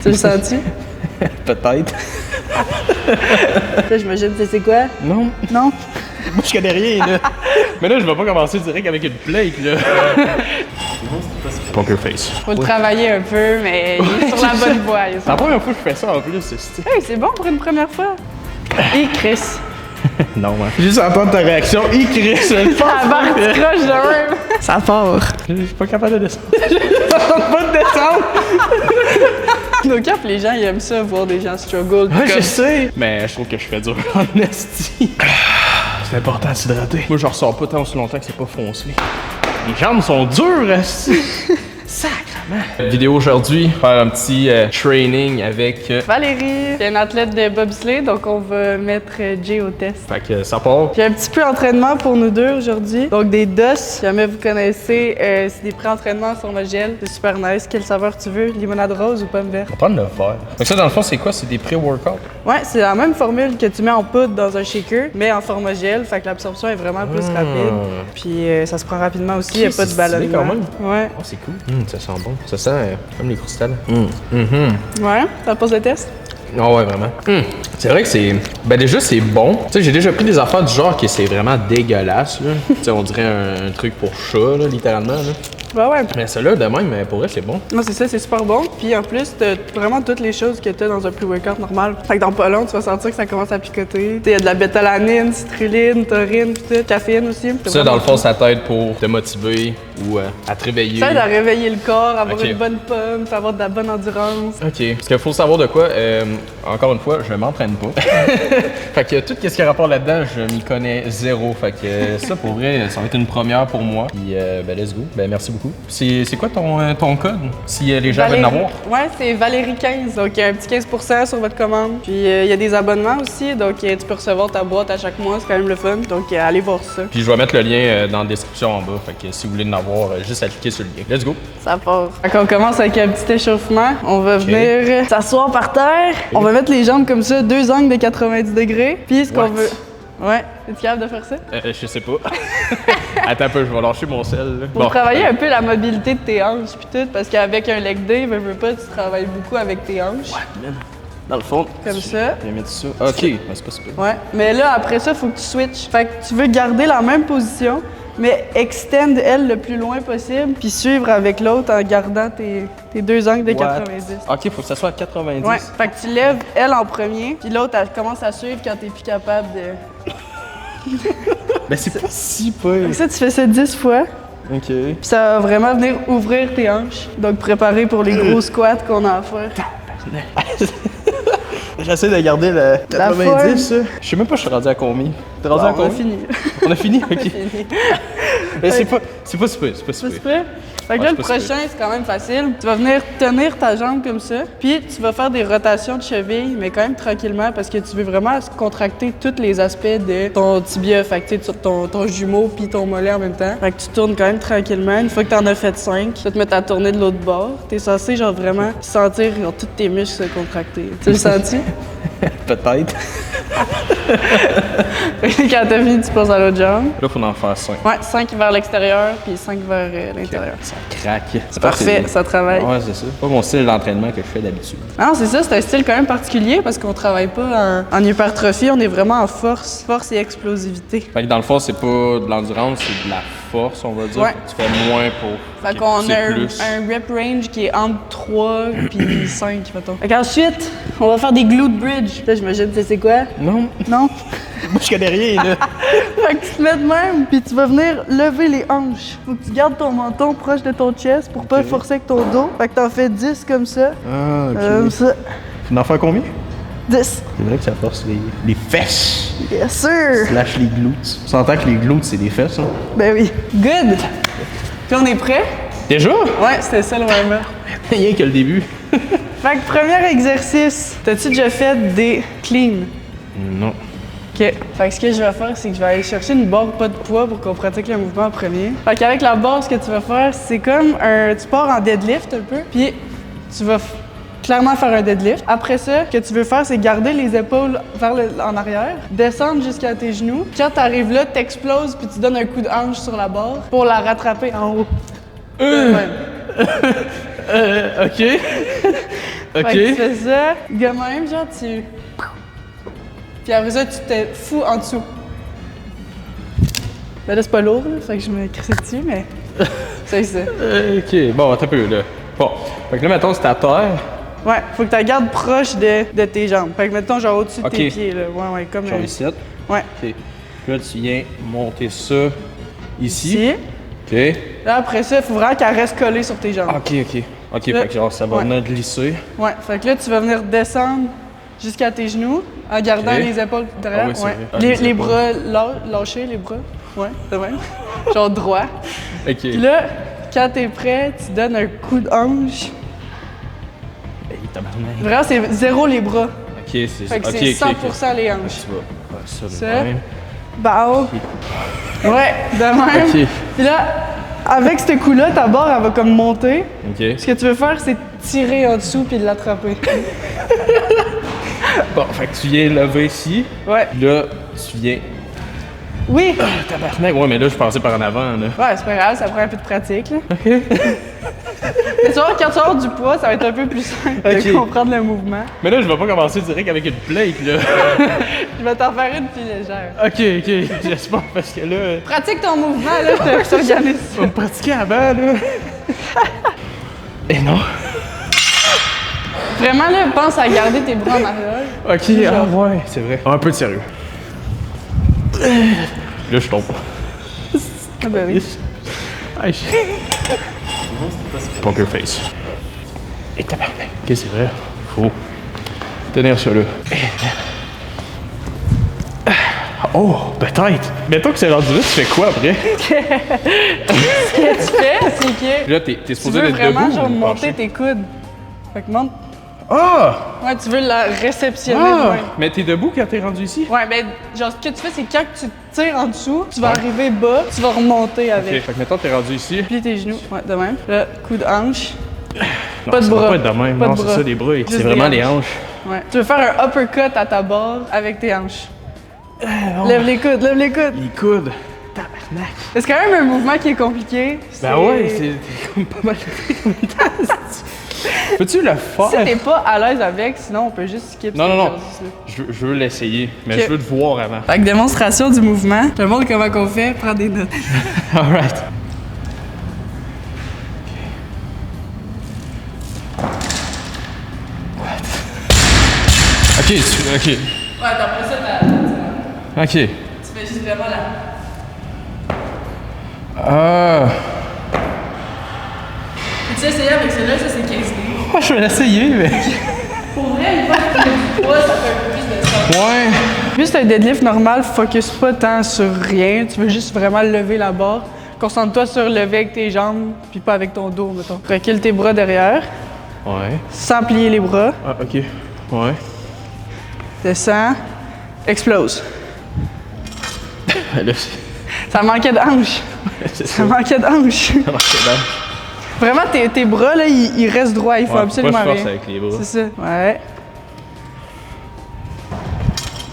Tu le sens-tu? Peut-être. Là, j'imagine, tu sais quoi? Non. Non? Moi, je connais rien, là. Mais là, je vais pas commencer direct avec une plate, là. Poker face. Faut le travailler un peu, mais il est sur la bonne voie. C'est la première fois que je fais ça, en plus. Hey, c'est bon pour une première fois. Et Chris. Non, hein. Juste entendre ta réaction. Chris, Ah, barre, tu croches de même. Ça part. Je suis pas capable de descendre. Je pas de descendre. Nos cap, les gens, ils aiment ça, voir des gens struggle. Ouais, je sais. Mais je trouve que je fais dur en esti. C'est important de s'hydrater. Moi, je ressors pas tant aussi longtemps que c'est pas foncé. Les jambes sont dures, esti. Sacrement. Vidéo aujourd'hui, faire un petit training avec... Valérie, c'est une athlète de bobsleigh, donc on va mettre Jay au test. Fait que ça part. J'ai un petit peu d'entraînement pour nous deux aujourd'hui. Donc des DOS, si jamais vous connaissez, c'est des pré-entraînements en format gel. C'est super nice. Quelle saveur tu veux? Limonade rose ou pomme verte? On va prendre le faire. Donc ça, dans le fond, c'est quoi? C'est des pré-workouts? Ouais, c'est la même formule que tu mets en poudre dans un shaker, mais en format gel. Fait que l'absorption est vraiment plus rapide. Puis ça se prend rapidement aussi, il n'y a pas de ballonnement. Quand même. Ouais. Oh, c'est cool. Ça sent bon. Ça sent comme les croustades. Ouais, ça pose le test? Ah ouais, vraiment. C'est vrai que c'est... Ben déjà, c'est bon. Tu sais, j'ai déjà pris des affaires du genre que c'est vraiment dégueulasse, là. Tu sais, on dirait un truc pour chat, là, littéralement, là. Bah ouais. Mais celui-là, de même, pour vrai, c'est bon. Non, c'est ça, c'est super bon. Puis en plus, t'as vraiment toutes les choses que t'as dans un pre-workout normal. Fait que dans pas long, tu vas sentir que ça commence à picoter. Il y a de la bétalanine, citrulline, taurine, pis tout. Caféine aussi. Ça, dans le fond, ça t'aide pour te motiver ou à te réveiller. Ça aide à réveiller le corps, avoir Ok. une bonne pomme, avoir de la bonne endurance. OK. Parce qu'il faut savoir de quoi, encore une fois, je m'entraîne pas. Fait que tout ce qui a rapport là-dedans, je m'y connais zéro. Fait que ça, pour vrai, ça va être une première pour moi. Puis, ben, let's go. Ben, merci beaucoup. C'est quoi ton code, si les gens veulent en avoir? Ouais, c'est Valérie 15. Donc, il y a un petit 15% sur votre commande. Puis, il y a des abonnements aussi. Donc, tu peux recevoir ta boîte à chaque mois. C'est quand même le fun. Donc, allez voir ça. Puis, je vais mettre le lien dans la description en bas. Fait que si vous voulez en avoir, juste à cliquer sur le lien. Let's go! Ça part. Fait qu'on commence avec un petit échauffement. On va venir s'asseoir par terre. On va mettre les jambes comme ça, deux angles de 90 degrés. Puis, ce qu'on veut... Ouais, es-tu capable de faire ça? Je sais pas. Attends un peu, je vais lâcher mon sel. Là. Pour travailler un peu la mobilité de tes hanches puis tout, parce qu'avec un leg day, veux pas, tu travailles beaucoup avec tes hanches. Ouais, dans le fond. Comme ça. Je vais mettre ça. OK, ben, c'est pas super. Ouais, mais là, après ça, faut que tu switches. Fait que tu veux garder la même position, mais extend elle le plus loin possible, puis suivre avec l'autre en gardant tes deux angles de 90. OK, faut que ça soit à 90. Ouais, fait que tu lèves elle en premier, puis l'autre, elle commence à suivre quand t'es plus capable de... Ben, c'est pas si peu. Ça, tu fais ça 10 fois. OK. Puis ça va vraiment venir ouvrir tes hanches. Donc préparer pour les gros squats qu'on a à faire. J'essaie de garder le 90, ça. Je sais même pas je suis rendu à combien. T'es rendu à Bon, on combien? a fini. On a fini? OK. Fini. Mais c'est pas super, c'est pas Tu super. prêt? Fait que Ouais, là, le c'est pas prochain, c'est quand même facile. Tu vas venir tenir ta jambe comme ça, puis tu vas faire des rotations de cheville, mais quand même tranquillement, parce que tu veux vraiment contracter tous les aspects de ton tibia, fait que tu sais, ton jumeau puis ton mollet en même temps. Fait que tu tournes quand même tranquillement. Une fois que t'en as fait 5, tu vas te mettre à tourner de l'autre bord. T'es censé, genre, vraiment sentir genre, tous tes muscles se contracter. Tu le sens-tu? Peut-être. Quand t'as fini, tu passes à l'autre jambe. Là, faut en faire 5. Ouais, 5 vers l'extérieur, puis 5 vers l'intérieur. Ça craque. C'est Parfait, ça travaille. Ouais, c'est ça. C'est pas mon style d'entraînement que je fais d'habitude. Non, c'est ça, c'est un style quand même particulier parce qu'on travaille pas en hypertrophie, on est vraiment en force et explosivité. Fait que dans le fond, c'est pas de l'endurance, c'est de la force, on va dire. Ouais. Tu fais moins pour. Fait qu'on pousser a plus. un rep range qui est entre 3 puis 5, mettons. Fait qu'ensuite, on va faire des glute bridge. Là, j'imagine, tu sais c'est quoi? Non. Non? Moi, je connais rien, là. Fait que tu te mets de même, puis tu vas venir lever les hanches. Faut que tu gardes ton menton proche de ton chest pour pas forcer avec ton dos. Fait que t'en fais 10 comme ça. Ah, OK. Comme ça. Faut en faire combien? 10. C'est vrai que ça force les fesses. Yes sir! Slash les glutes. On s'entend que les glutes, c'est des fesses, hein? Ben oui. Good! Puis on est prêt? Déjà? Ouais, c'était ça le warm-up. Rien que le début. Fait que premier exercice, t'as-tu déjà fait des clean? Non. OK. Fait que ce que je vais faire, c'est que je vais aller chercher une barre pas de poids pour qu'on pratique le mouvement en premier. Fait qu'avec la barre, ce que tu vas faire, c'est comme tu pars en deadlift un peu, puis tu vas clairement faire un deadlift. Après ça, ce que tu veux faire, c'est garder les épaules en arrière, descendre jusqu'à tes genoux. Quand t'arrives là, t'exploses, puis tu donnes un coup de hanche sur la barre pour la rattraper en haut. Ouais. OK. Ok. Fait que tu fais ça, de même, genre tu... Puis après ça, tu te fous en dessous. Ben là, c'est pas lourd, là, fait que je me crisse dessus, mais... c'est ça. Ok, bon, attends un peu, là. Bon, fait que là, mettons, c'est à terre. Ouais, faut que tu la gardes proche de tes jambes. Fait que mettons, genre au-dessus de tes pieds, là. Ouais, comme... Genre ici. Ouais. Ok. Là, tu viens monter ça ici. Ici. Ok. Là, après ça, il faut vraiment qu'elle reste collée sur tes jambes. Ok, ok. Ok, Là, fait que genre, ça va ouais. venir glisser. Ouais, fait que là, tu vas venir descendre jusqu'à tes genoux en gardant Ok. les épaules derrière. Ah oui, c'est ouais. vrai. Ah, les les épaules. bras lâchés, les bras. Ouais, de même. Genre droit. Ok. Puis là, quand t'es prêt, tu donnes un coup de hanche. Hey, tabarnak. Vraiment, c'est zéro les bras. Ok, c'est Fait que ok, c'est ok, 100% les hanches. Tu vas faire ça, Ça. de même. Bao. Ouais, de même. Ok. Puis là, avec ce coup-là, ta barre, elle va comme monter. Ok. Ce que tu veux faire, c'est tirer en dessous puis l'attraper. Bon, fait que tu viens lever ici. Ouais. Là, tu viens. Oui. Ah, tabarnak. Ouais, mais là, je passais par en avant, là. Ouais, c'est pas grave, ça prend un peu de pratique, là. Ok. Mais tu vois, quand tu vas avoir du poids, ça va être un peu plus simple de Ok. comprendre le mouvement. Mais là, je vais pas commencer direct avec une plate, là. Je vais t'en faire une plus légère. Ok, ok. J'espère parce que là. Pratique ton mouvement, là, je t'organise ça. On me pratiquait avant, là. Et non. Vraiment, là, pense à garder tes bras en arrière. Ok, Genre. ah ouais, c'est vrai. Un peu de sérieux. Là, je tombe. Ah ben oui. Aïe. Poker face. Et tabarnak. Ok, c'est vrai. Faut tenir ça là. Oh, peut-être. Mettons que c'est rendu là, tu fais quoi après? Ce que tu fais, c'est que Là, t'es tu supposé veux être vraiment debout genre ou monter penché? tes coudes. Fait que monte. Ah! Ouais, tu veux la réceptionner. Ah! Ouais. Mais t'es debout quand t'es rendu ici? Ouais, ben, genre, ce que tu fais, c'est quand tu tires en dessous, tu vas arriver bas, tu vas remonter Ok, avec. fait que mettons t'es rendu ici. Plie tes genoux. Ouais, de même. Là, coup de hanche. Non, Pas de ça va bras. pas être de même. Pas de Non, c'est bras. ça, les bras. Juste C'est des vraiment les hanches. hanches. Ouais. Tu veux faire un uppercut à ta barre avec tes hanches. non. Lève les coudes, lève les coudes. Les coudes. Tabarnak. C'est quand même un mouvement qui est compliqué. Ben ouais, c'est comme pas mal. Peux-tu le faire? Si t'es pas à l'aise avec, sinon on peut juste skip Non, cet non, non. exercice-là. Je veux l'essayer, mais Ok. je veux te voir avant. Fait que démonstration du mouvement. Je te montre comment qu'on fait, prends des notes. Alright. Ok, ok. Ouais, après ça, Ok. tu fais juste vraiment là. Ah. Peux-tu essayer avec celui-là? Ça, c'est 15 livres. Je vais l'essayer, mais. Pour vrai, une fois que tu fais du poids, ça fait un peu plus de sens. Ouais. Juste un deadlift normal, focus pas tant sur rien. Tu veux juste vraiment lever la barre. Concentre-toi sur lever avec tes jambes, puis pas avec ton dos, mettons. Recule tes bras derrière, Ouais. sans plier les bras. Ah, ok. Ouais. Descends, explose. Là, Ça manquait de hanche. c'est Ça manquait de hanche. Ça marche bien. Vraiment, tes bras, là, ils restent droits. Il faut Ouais, absolument pas je force rien. avec les bras. C'est ça. Ouais.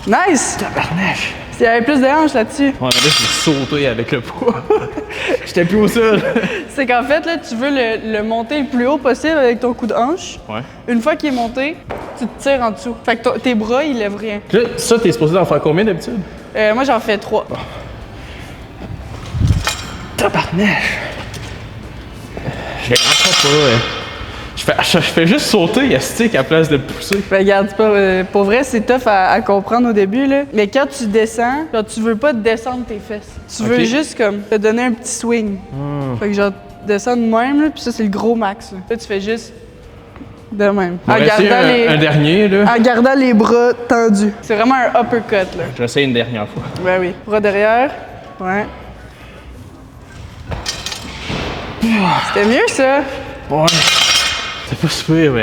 Nice! Tabarnak. Il y avait plus de hanches là-dessus. Ouais, mais là, j'ai sauté avec le poids. J'étais plus au sol. C'est qu'en fait, là, tu veux le monter le plus haut possible avec ton coup de hanche. Ouais. Une fois qu'il est monté, tu te tires en dessous. Fait que tes bras, ils lèvent rien. Là, ça, t'es supposé en faire combien d'habitude? Moi, j'en fais 3. Tabarnak! Je comprends pas. Je fais juste sauter à stick à place de pousser. Ben, regarde, pour vrai, c'est tough à comprendre au début, là. Mais quand tu descends, genre, tu veux pas descendre tes fesses. Tu veux Ok. juste, comme, te donner un petit swing. Fait que, genre, descendre de même, là, puis ça, c'est le gros max. Là, tu fais juste de même. On va essayer un dernier, là. En gardant les bras tendus. C'est vraiment un uppercut, là. Je vais essayer une dernière fois. Ben oui. Bras derrière. Ouais. C'était mieux, ça. Ouais. C'est pas super, mais.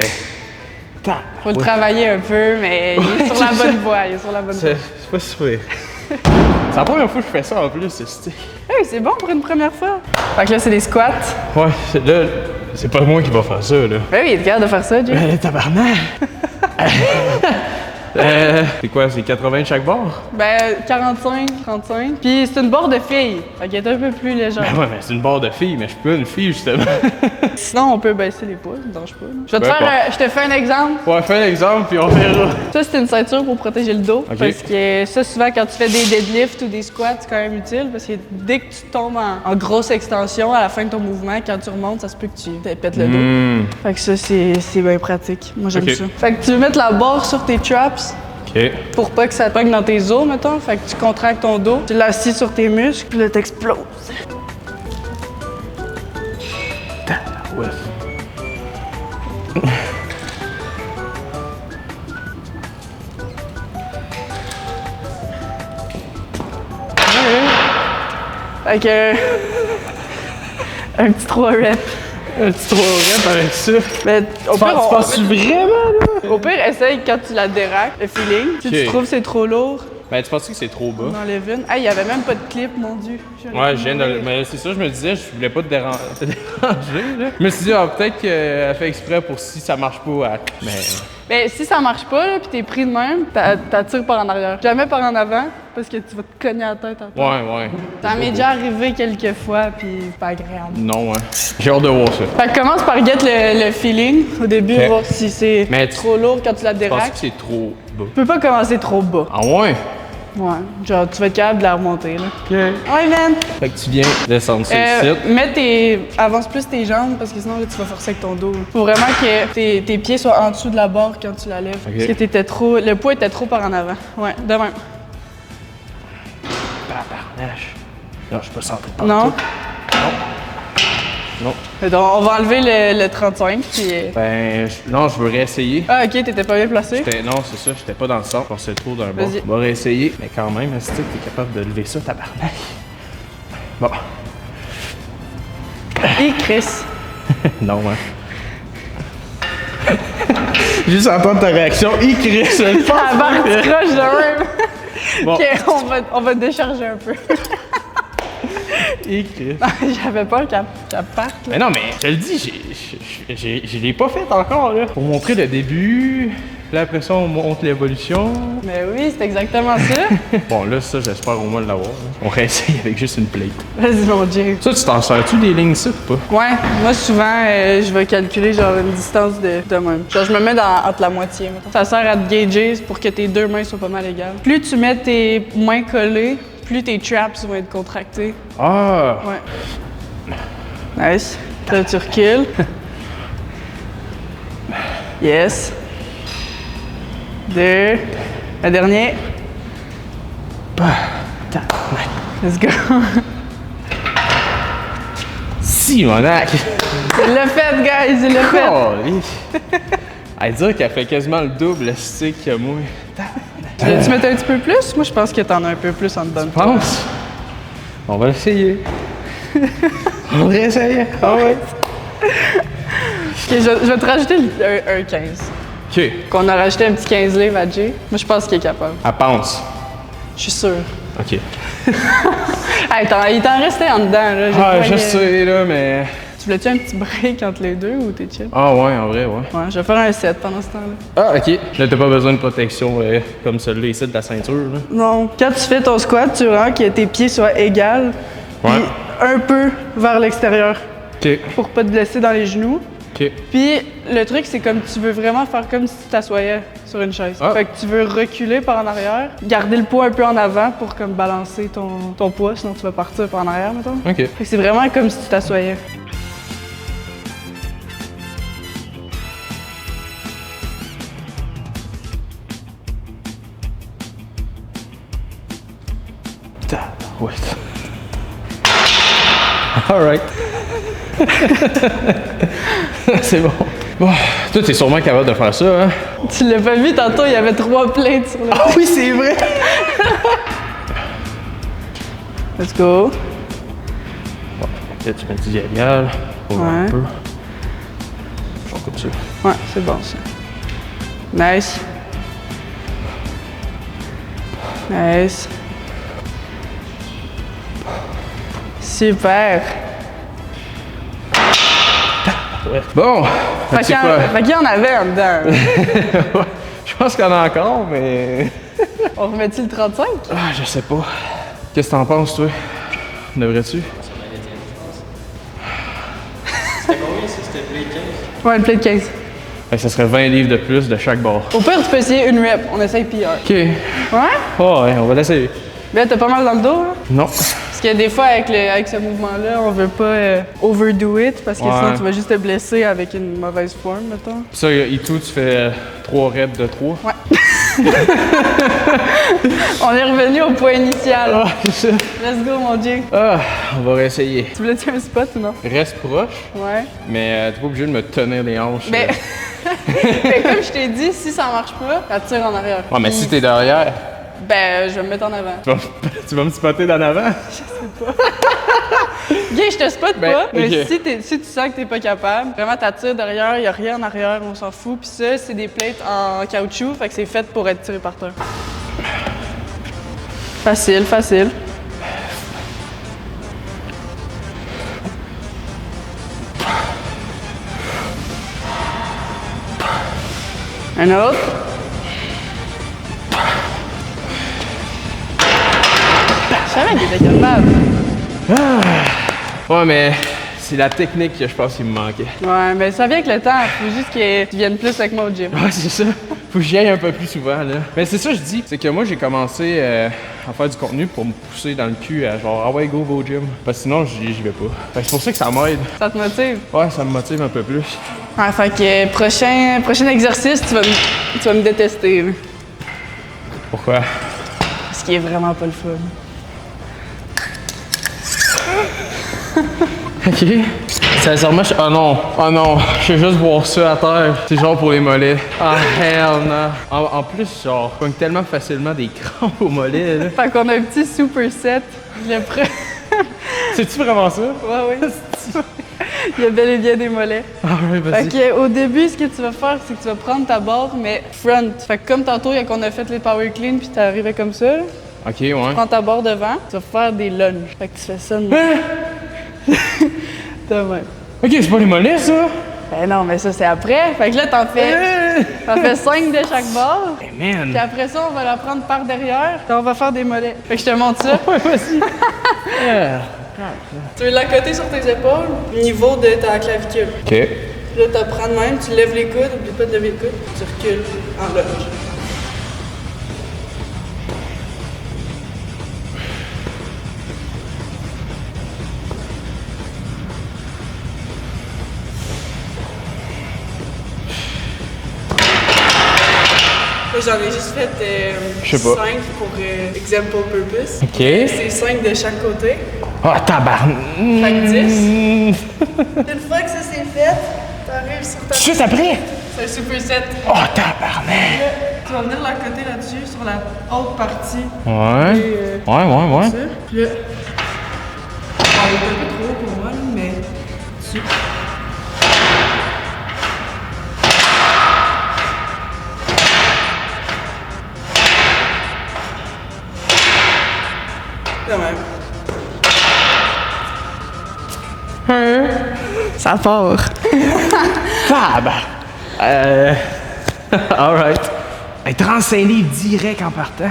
Faut le travailler un peu, mais il est sur la bonne voie. Il est sur la bonne voie. C'est pas super. C'est la première fois que je fais ça en plus, c'est stick. Hey, c'est bon pour une première fois. Fait que là, c'est des squats. Ouais, là, c'est pas moi qui va faire ça, là. Ben oui, il est capable de faire ça, Jay. Tabarnak! C'est quoi, c'est 80 de chaque bord? Ben, 45, 35. Puis c'est une barre de filles. Fait qu'elle est un peu plus légère. Ben ouais, mais c'est une barre de filles, mais je suis pas une fille, justement. Sinon, on peut baisser les poids, ça me dérange pas. Là. Je te fais un exemple. Ouais, fais un exemple, puis on verra. Ça, c'est une ceinture pour protéger le dos. Ok. Parce que ça, souvent, quand tu fais des deadlifts ou des squats, c'est quand même utile. Parce que dès que tu tombes en grosse extension, à la fin de ton mouvement, quand tu remontes, ça se peut que tu te pètes le dos. Fait que ça, c'est bien pratique. Moi, j'aime ça. Fait que tu veux mettre la barre sur tes traps. OK. Pour pas que ça te pogne dans tes os, mettons. Fait que tu contractes ton dos, tu l'assis sur tes muscles, puis là, t'exploses. Ouais. Fait que... un petit 3 reps. Un petit 3 reps avec ça. Mais au pire, Tu penses-tu vraiment, là? au pire, essaye quand tu la déraques, le feeling. Si tu trouves que c'est trop lourd, Ben, tu penses que c'est trop bas? on enlève une. Hey, il y avait même pas de clip, mon Dieu. Ouais, je viens de... Mais c'est ça, je me disais, je voulais pas te déranger, là. Je me suis dit, peut-être qu'elle fait exprès pour si ça marche pas, mais... Mais si ça marche pas, là, pis t'es pris de même, t'attires par en arrière. Jamais par en avant, parce que tu vas te cogner la tête à toi. Ouais. Ça m'est déjà arrivé quelques fois, pis c'est pas agréable. Non, ouais. J'ai hâte de voir ça. Fait que commence par get le feeling au début, Ok. voir si c'est Mais trop lourd quand tu la Je pense déraques. que c'est trop bas. Tu peux pas commencer trop bas. Ah ouais? Ouais, genre tu vas être capable de la remonter, là. OK. Ouais, man! Fait que tu viens descendre ça ici. Avance plus tes jambes parce que sinon là, tu vas forcer avec ton dos. Faut vraiment que tes pieds soient en dessous de la barre quand tu la lèves. Ok. Parce que le poids était trop par en avant. Ouais, de même. Tabarnache. Non, je suis pas centré. Non? Non. Donc, on va enlever le 35 puis... Ben, non, je veux réessayer. Ah ok, t'étais pas bien placé? Non, c'est ça, j'étais pas dans le centre, on s'est trop d'un bord. Vas-y. On va réessayer, mais quand même, est-ce que t'es capable de lever ça, tabarnak? Bon. Et Chris! Non, hein. Juste entendre ta réaction, Chris, je pense La barre pas que- tu croches de même! Bon. Ok, on va décharger un peu. Chris. J'avais peur qu'elle parte. Là. Mais non, mais je te le dis, je l'ai pas fait encore, là. Pour montrer le début, là après ça, on montre l'évolution. Mais oui, c'est exactement ça. Bon, là, ça, j'espère au moins l'avoir. Là. On réessaye avec juste une plate. Vas-y mon Dieu. Ça, tu t'en sers-tu des lignes ça ou pas? Ouais, moi souvent, je vais calculer genre une distance de même. Genre je me mets entre la moitié, mettons. Ça sert à te gager pour que tes deux mains soient pas mal égales. Plus tu mets tes mains collées, plus tes traps vont être contractés. Ah! Ouais. Nice. Là, tu recules. Yes. Deux. Le dernier. Let's go. Simonac! Il l'a fait, guys, il l'a fait. Oh, elle dit qu'elle fait quasiment le double stick que moi. Tu veux-tu mettre un petit peu plus? Moi, je pense que t'en as un peu plus en dedans de toi. Pense! On va essayer. On va essayer. Ah ouais. Ok, je vais te rajouter un 15. OK. Qu'on a rajouté un petit 15 livres à Jay. Moi, je pense qu'il est capable. Elle pense. Je suis sûre. OK. Hey, il t'en restait en dedans, là. J'ai Ah, pas je eu- sais, là, mais... Tu voulais-tu un petit break entre les deux ou t'es chill? Ah ouais, en vrai, ouais. Ouais, je vais faire un 7 pendant ce temps-là. Ah, OK. Là, t'as pas besoin de protection comme celle-là ici de la ceinture, là. Non. Quand tu fais ton squat, tu rends que tes pieds soient égales. Ouais. Puis un peu vers l'extérieur OK. pour pas te blesser dans les genoux. OK. Puis le truc, c'est comme tu veux vraiment faire comme si tu t'assoyais sur une chaise. Ah. Fait que tu veux reculer par en arrière, garder le poids un peu en avant pour comme balancer ton poids, sinon tu vas partir par en arrière, mettons. OK. Fait que c'est vraiment comme si tu t'assoyais. Ouais. Alright. C'est bon. Bon, toi, t'es sûrement capable de faire ça, hein? Tu l'as pas vu tantôt, il y avait 3 plates sur le. Ah oui, c'est vrai! Let's go. Là, tu mets du diagonal. Pour un Ouais. peu. Genre comme ça. Ouais, c'est bon ça. Nice. Nice. Super. Ouais. Bon! Fait C'est qu'il quoi? y en avait en dedans. Je pense qu'il y en a encore, mais... On remet-tu le 35? Ah, je sais pas. Qu'est-ce que t'en penses, toi? Devrais-tu? C'était combien ça? C'était play 15? Ouais, une plate 15. Ben, ça serait 20 livres de plus de chaque bord. Au pire, tu peux essayer une rep. On essaye PR. OK. Ouais? Oh, ouais, on va l'essayer. Ben, t'as pas mal dans le dos, hein? Non. Parce que des fois, avec ce mouvement-là, on veut pas overdo it, parce que Ouais. sinon, tu vas juste te blesser avec une mauvaise forme, mettons. Puis ça, et tout, tu fais 3 reps de 3. Ouais. On est revenu au point initial. Ah, c'est ça. Let's go, mon Jay. Ah, on va réessayer. Tu voulais-tu un spot ou non? Reste proche, Ouais. mais t'es pas obligé de me tenir les hanches. Ben, ben, comme je t'ai dit, si ça marche pas, elle tire en arrière. Ouais, mais si t'es derrière, Ben, je vais me mettre en avant. tu vas me spotter d'en avant? Gay, je te spot Ben, pas, mais ok. si tu sens que t'es pas capable, vraiment t'attires derrière, y a rien en arrière, on s'en fout. Puis ça, c'est des plates en caoutchouc, fait que c'est fait pour être tiré par terre. Facile, facile. Un autre. Je savais qu'il était capable. Ouais, mais c'est la technique que je pense qu'il me manquait. Ouais, mais ça vient avec le temps. Faut juste que tu viennes plus avec moi au gym. Ouais, c'est ça. Faut que j'y aille un peu plus souvent, là. Mais c'est ça que je dis. C'est que moi, j'ai commencé à faire du contenu pour me pousser dans le cul à genre, ah ouais, go au gym. Parce que sinon, j'y vais pas. Fait que c'est pour ça que ça m'aide. Ça te motive? Ouais, ça me motive un peu plus. Ouais, fait que prochain exercice, tu vas me détester. Là. Pourquoi? Ce qui est vraiment pas le fun. Ok. Sincèrement, oh non, je vais juste voir ça à terre. C'est genre pour les mollets. Ah, hell no. En plus, genre, je pogne tellement facilement des crampes aux mollets, là. Fait qu'on a un petit superset. Le pre... C'est-tu vraiment ça? Ouais, oui. Il y a bel et bien des mollets. Ah ouais, Fait vas-y. que, au début, ce que tu vas faire, c'est que tu vas prendre ta barre, mais front. Fait que comme tantôt, qu'on a fait les power clean, puis t'arrivais comme ça, là, Ok, ouais. prends ta barre devant, tu vas faire des lunges. Fait que tu fais ça de même. De même. Ok, c'est pas les mollets, ça? Ben non, mais ça, c'est après. Fait que là, t'en fais 5 de chaque barre. Hey, man. Puis après ça, on va la prendre par derrière. Puis on va faire des mollets. Fait que je te montre ça. Ouais, vas-y. Tu veux l'accoter sur tes épaules, au niveau de ta clavicule. Ok. Puis là, tu prends de même, tu lèves les coudes, oublie pas de lever les coudes, tu recules en lunge. Là, j'en ai juste fait Je sais pas. 5 pour example purpose. Ok. C'est 5 de chaque côté. Oh, tabarn. Fait que 10. Une fois que ça c'est fait, t'arrives sur ta... Juste après? C'est un superset. Oh, tabarnak. Là, tu vas venir l'accoter là-dessus, sur la haute partie. Ouais. Et, Ouais. ça. Puis là... Ah, il est un peu trop haut pour moi, là, mais... Dessus. Quand même. Ça part. Tabarnak. Alright. Hey, 35 livres direct en partant.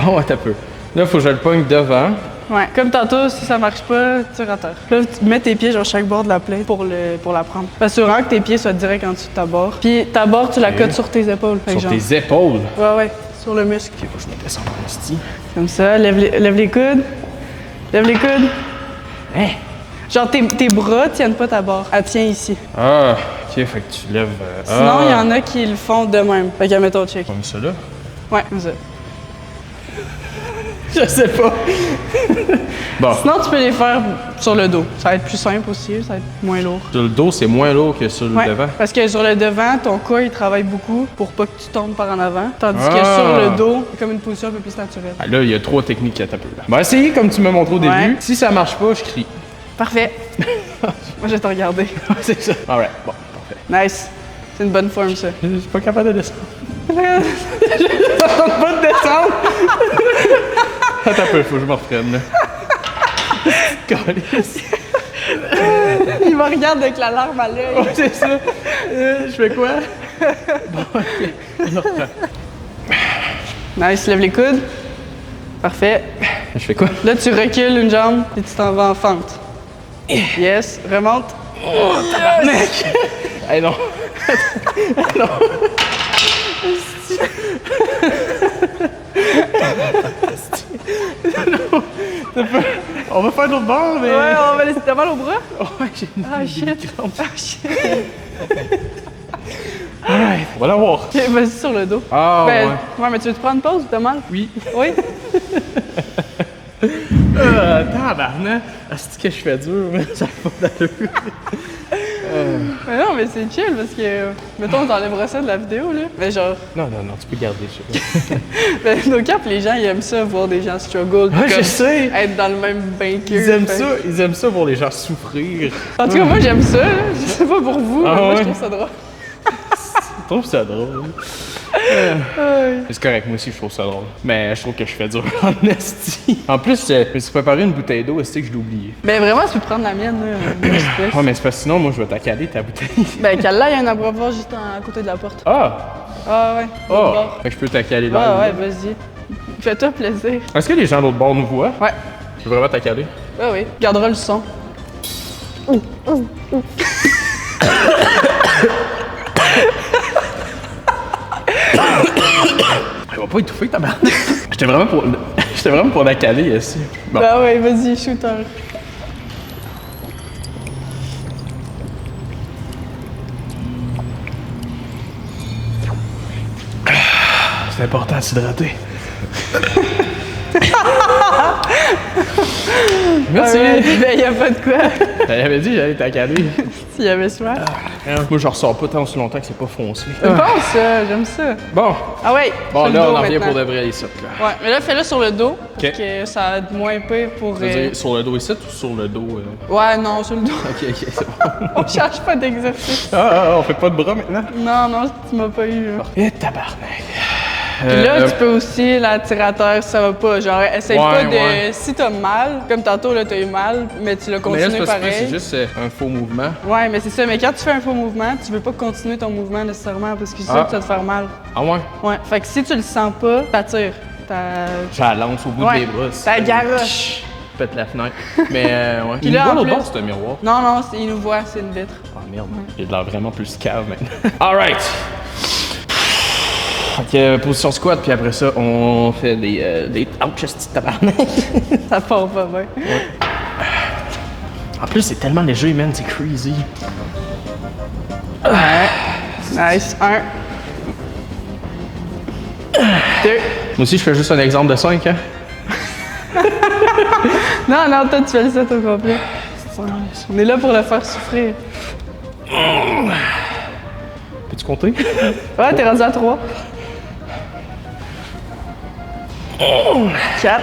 Bon, attends un peu. Là, faut que je le pogne devant. Ouais, comme tantôt, si ça marche pas, tire à terre. Là, tu mets tes pieds sur chaque bord de la plaie pour la prendre. Parce que vraiment que tes pieds soient direct en dessous de ta barre. Puis ta barre, tu la cotes sur tes épaules. Fait que Sur genre- tes épaules. Ouais, sur le muscle. Ok, faut que je me descende en esti. Comme ça, lève les coudes. Lève les coudes. Hein? Genre, tes bras tiennent pas ta barre. Elle tient ici. Ah, ok, fait que tu lèves. Sinon, il y en a qui le font de même. Fait que mettons, check. Comme ça là. Ouais, comme ça. Je sais pas. Bon. Sinon, tu peux les faire sur le dos. Ça va être plus simple aussi, ça va être moins lourd. Sur le dos, c'est moins lourd que sur le Ouais, devant. parce que sur le devant, ton corps, il travaille beaucoup pour pas que tu tombes par en avant. Tandis que Ah. sur le dos, c'est comme une position un peu plus naturelle. Ah, là, il y a 3 techniques à taper. Bon, essayez comme tu m'as montré au début. Ouais. Si ça marche pas, je crie. Parfait. Moi, je vais te regarder. C'est ça. Alright, bon, parfait. Nice. C'est une bonne forme, ça. Je suis pas capable de descendre. Ça tente pas de descendre. Attends un peu, faut que je me reprenne là. Câlisse. Il me regarde avec la larme à l'œil. Ouais, c'est ça. Je fais quoi? Nice, lève les coudes. Parfait. Je fais quoi? Là, tu recules une jambe et tu t'en vas en fente. Yes, remonte. Oh, tabarnak! Hey, non! Non! On va faire de l'autre bord, mais... Ouais, on va laisser ta mal au bras. Ouais, j'ai une Ah, shit. crampe. Ah, shit. Alright, on va la voir. Ok, vas-y sur le dos. Ah, Ben, ouais. ouais, mais tu veux te prendre une pause ou t'as mal? Oui. Oui? Tabarnak! Est-ce que je fais dur, mais ça fait pas d'allure. Mais non, mais c'est chill parce que, mettons, on t'enlèvera ça de la vidéo, là. Mais genre, Non, tu peux garder ça. ben, nos cap, les gens, ils aiment ça, voir des gens struggle. Ouais, je comme sais. être dans le même bain qu'eux. Ils aiment ça voir les gens souffrir. En tout cas, moi, j'aime ça, là. Je sais pas pour vous, Ah mais moi, ouais? je trouve ça drôle. Je trouve ça drôle. Ouais. C'est correct, moi aussi je trouve ça drôle. Mais je trouve que je fais dur en esti. En plus, je me suis préparé une bouteille d'eau, est-ce que je l'ai oublié? Ben, vraiment, tu peux prendre la mienne, là. Ouais, mais c'est parce que sinon, moi je vais t'accaler ta bouteille. Ben, là, il y a un abreuvoir juste à côté de la porte. Ah! Ah, ouais. Oh! l'autre bord. Fait que je peux t'accaler Ouais, là. ouais, vas-y. Fais-toi plaisir. Est-ce que les gens de l'autre bord nous voient? Ouais. Je peux vraiment t'accaler? Ouais, oui. Gardera le son. Elle va pas étouffer, tabarnak. J'étais vraiment pour l'accaler ici. Bon. Ben, ouais, vas-y, shooter. C'est important de s'hydrater. Merci! Ben, y a pas de quoi. J'avais dit que j'allais t'accaler. S'il y avait soif. Moi, je ressors pas tant aussi longtemps que c'est pas foncé. C'est bon, ça. J'aime ça. Bon, Ah, ouais. bon sur le là, dos on en revient maintenant. pour de vrai ici. Là. Ouais, mais là, fais-le sur le dos. Ok. Parce que ça va être moins pire pour. Tu veux dire sur le dos ici ou sur le dos? Ouais, non, sur le dos. Ok, c'est bon. On cherche pas d'exercice. On fait pas de bras maintenant? Non, non, tu m'as pas eu. Là. Eh, tabarnak! Puis là, tu peux aussi, la tire à terre, ça va pas. Genre, essaye Ouais, pas de. ouais. Si t'as mal, comme tantôt, là, t'as eu mal, mais tu l'as Mais là, continué c'est parce que pareil. c'est juste un faux mouvement. Ouais, mais c'est ça. Mais quand tu fais un faux mouvement, tu veux pas continuer ton mouvement nécessairement parce que c'est sûr que ça va te faire mal. Ah ouais? Ouais. Fait que si tu le sens pas, t'attires. Je la lance au bout Ouais. des bras. Ta garoche. Pète la fenêtre. Mais ouais. Puis Il là, nous voit en l'autre plus- bord, c'est un miroir. Non, non, il nous voit, c'est une vitre. Ah merde, j'ai de l'air vraiment plus cave maintenant. Alright! Ok, position squat, puis après ça, on fait des ouch, esti de tabarnak. Ça part pas bien. En plus, c'est tellement léger, man, c'est crazy. Nice. 1. 2. Moi aussi, je fais juste un exemple de 5, hein? Non, non, toi, tu fais le set au complet. On est là pour le faire souffrir. Peux-tu compter? Ouais, t'es rendu à 3. 4.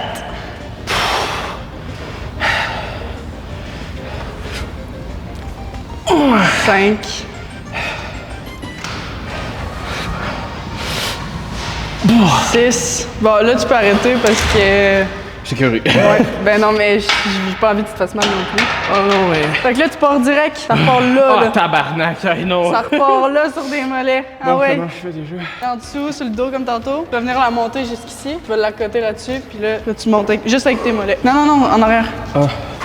5. 6. Bon, là, tu peux arrêter parce que. J'ai curieux. Ouais. Ben non, mais j'ai pas envie que tu te fasses mal non plus. Oh non, mais. Fait que là, tu pars direct. Ça repart là, Oh, là. tabarnak, hey, non. Ça repart là sur des mollets. Ah Bon, ouais. comment je fais déjà? En dessous, sur le dos comme tantôt. Tu vas venir la monter jusqu'ici. Tu vas l'accoter là-dessus. Puis là, tu montes juste avec tes mollets. Non, non, non, en arrière. Ah.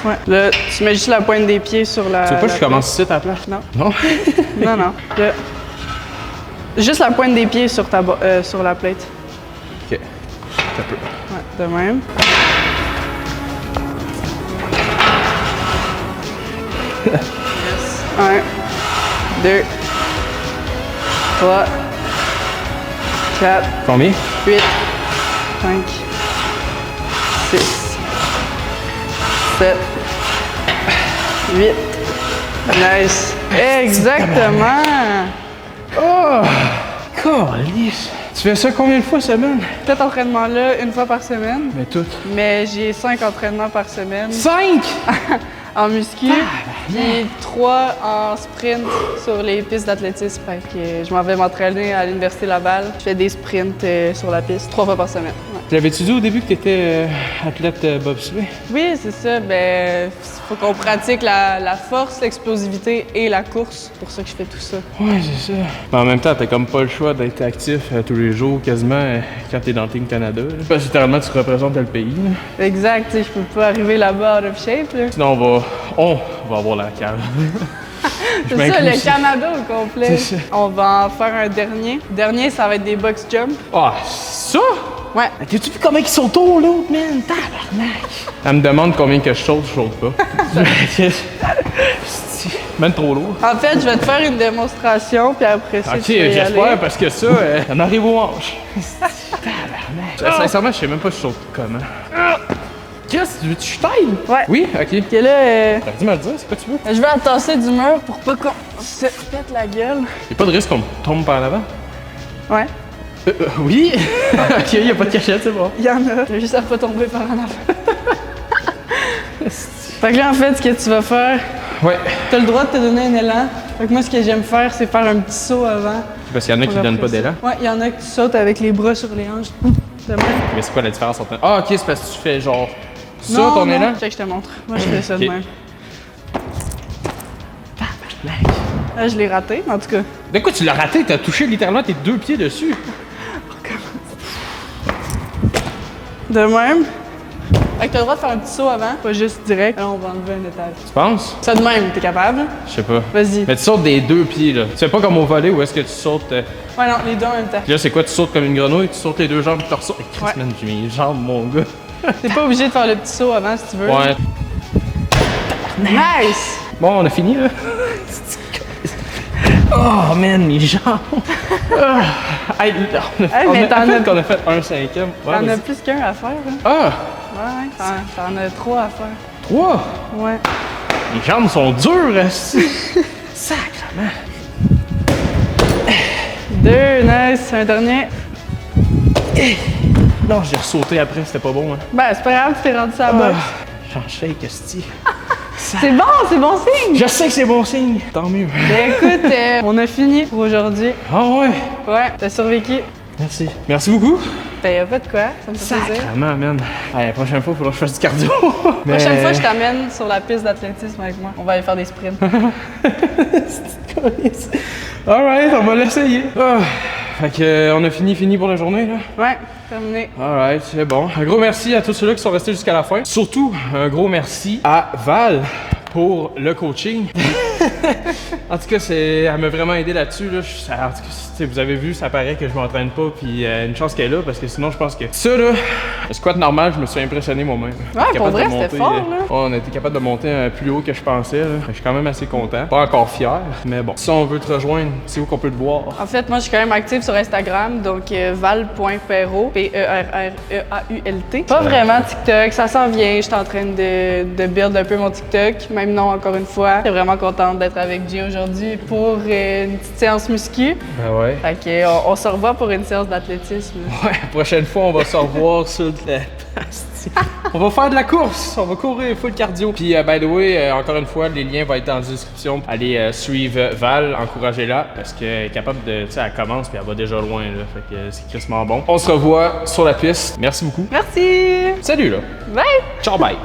Ouais. Là, tu mets juste la pointe des pieds sur la. Tu veux pas que la je commence ici à ta place? Non. Non? Non, non. Là. Juste la pointe des pieds sur, sur la plate. Ok. Ça peut. Ouais, de même. Yes. 1, 2, 3, 4, Combien? 8, 5, 6, 7, 8. Nice. Exactement. Oh! Calice! Tu fais ça combien de fois semaine? Cet entraînement-là, une fois par semaine. Mais tout. Mais j'ai 5 entraînements par semaine 5! en muscu, puis 3 en sprint sur les pistes d'athlétisme. Fait que je m'en vais m'entraîner à l'Université Laval. Je fais des sprints sur la piste 3 fois par semaine. Ouais. L'avais-tu dit au début que tu étais athlète bobsleigh? Oui, c'est ça. Ben, faut qu'on pratique la force, l'explosivité et la course. C'est pour ça que je fais tout ça. Ouais, c'est ça. Mais en même temps, t'as comme pas le choix d'être actif tous les jours, quasiment, quand t'es dans Team Canada. Là. Parce que littéralement, tu représentes le pays. Là. Exact, tu sais, je peux pas arriver là-bas out of shape, là. Sinon, on va avoir la cave. C'est ça, le Canada au complet. C'est ça. On va en faire un dernier. Dernier, ça va être des box jump. Ah, ça? Ouais. T'as-tu vu comment ils sont tôt, l'autre, man? Tabarnak! Elle me demande combien que je saute pas. Même trop lourd. En fait, je vais te faire une démonstration, puis après ça, Ok, tu vas y j'espère, aller. parce que ça, on arrive aux hanches. Tabarnak. Sincèrement, je sais même pas si je saute comment. Qu'est-ce que tu veux que je t'aide? Ouais. Oui? Ok. Ok, là, T'aurais dû me le dire, c'est quoi tu veux? je vais attasser du mur pour pas qu'on se pète la gueule. Y'a pas de risque qu'on me tombe par l'avant? Ouais, Oui! Ok, y'a pas de cachette, c'est bon. il y en a. J'ai juste à pas tomber par en avant. Fait que là, en fait, ce que tu vas faire, Ouais. t'as le droit de te donner un élan. Fait que moi, ce que j'aime faire, c'est faire un petit saut avant. Parce qu'il y en a qui Pour donnent pas après ça. d'élan. Ouais, il y en a qui sautent avec les bras sur les hanches. De même. Mais c'est quoi la différence entre. Ah, ok, c'est parce que tu fais genre. Ça, Non, ton non. élan? Check, je te montre. Moi, je fais ça de Ok. même. Là, je l'ai raté, en tout cas. De quoi tu l'as raté? T'as touché littéralement tes 2 pieds dessus. De même. Fait que t'as le droit de faire un petit saut avant, pas juste direct. Là, on va enlever un étage. Tu penses? Ça de même, t'es capable? Je sais pas. Vas-y. Mais tu sautes des 2 pieds, là. Tu fais pas comme au volley où est-ce que tu sautes. Ouais, non, les deux en même temps. Puis là, c'est quoi? Tu sautes comme une grenouille, tu sautes les 2 jambes, tu ressors. Hey, Ouais. Chris, man, j'ai mes jambes, mon gars. T'es pas obligé de faire le petit saut avant si tu veux. Ouais. Nice! Bon, on a fini, là. Oh, man, mes jambes. Hey, on mais a, t'en as- qu'on a fait un 5e. Ouais, T'en as vas-y. plus qu'un à faire, hein? Ah! Ouais, t'en as 3 à faire. 3! Ouais. Les jambes sont dures, esti. Sacrement. 2, nice. Un dernier. Non, j'ai ressauté après, c'était pas bon, hein. Ben, c'est pas grave, t'es rendu ça boxe. J'en shake, esti. C'est bon signe! Je sais que c'est bon signe. Tant mieux. Ben écoute, on a fini pour aujourd'hui. Ah ouais. Ouais, t'as survécu. Merci. Merci beaucoup. Ben y'a pas de quoi, ça me fait plaisir. Sacrement, man. Allez, la prochaine fois, il faudra que je fasse du cardio. Prochaine fois, je t'amène sur la piste d'athlétisme avec moi. On va aller faire des sprints. Alright, on va l'essayer. Ah. Fait que, on a fini pour la journée, là. Ouais, terminé. Alright, c'est bon. Un gros merci à tous ceux-là qui sont restés jusqu'à la fin. Surtout, un gros merci à Val pour le coaching. En tout cas, elle m'a vraiment aidé là-dessus. Là. En tout cas, vous avez vu, ça paraît que je m'entraîne pas, puis une chance qu'elle est là, parce que sinon, je pense que ça, là, le squat normal, je me suis impressionné moi-même. Ouais, pour vrai, c'était fort, là. On a été capable de monter plus haut que je pensais. Là. Je suis quand même assez content. Pas encore fier, mais bon. Si on veut te rejoindre, c'est où qu'on peut te voir? En fait, moi, je suis quand même active sur Instagram, donc val.perrault, P-E-R-R-E-A-U-L-T. Pas vraiment TikTok, ça s'en vient. Je suis en train de build un peu mon TikTok. Même non, encore une fois. Je suis vraiment contente d'être avec Jay aujourd'hui pour une petite séance muscu. Ben ouais. Fait que, on se revoit pour une séance d'athlétisme. Ouais, la prochaine fois, on va se revoir sur le. On va faire de la course, on va courir full cardio. Puis, by the way, encore une fois, les liens vont être dans la description. Allez suivre Val, encouragez-la, parce qu'elle est capable de. Tu sais, elle commence, puis elle va déjà loin, là. Fait que c'est crissement bon. On se revoit sur la piste. Merci beaucoup. Merci! Salut, là. Bye! Ciao, bye.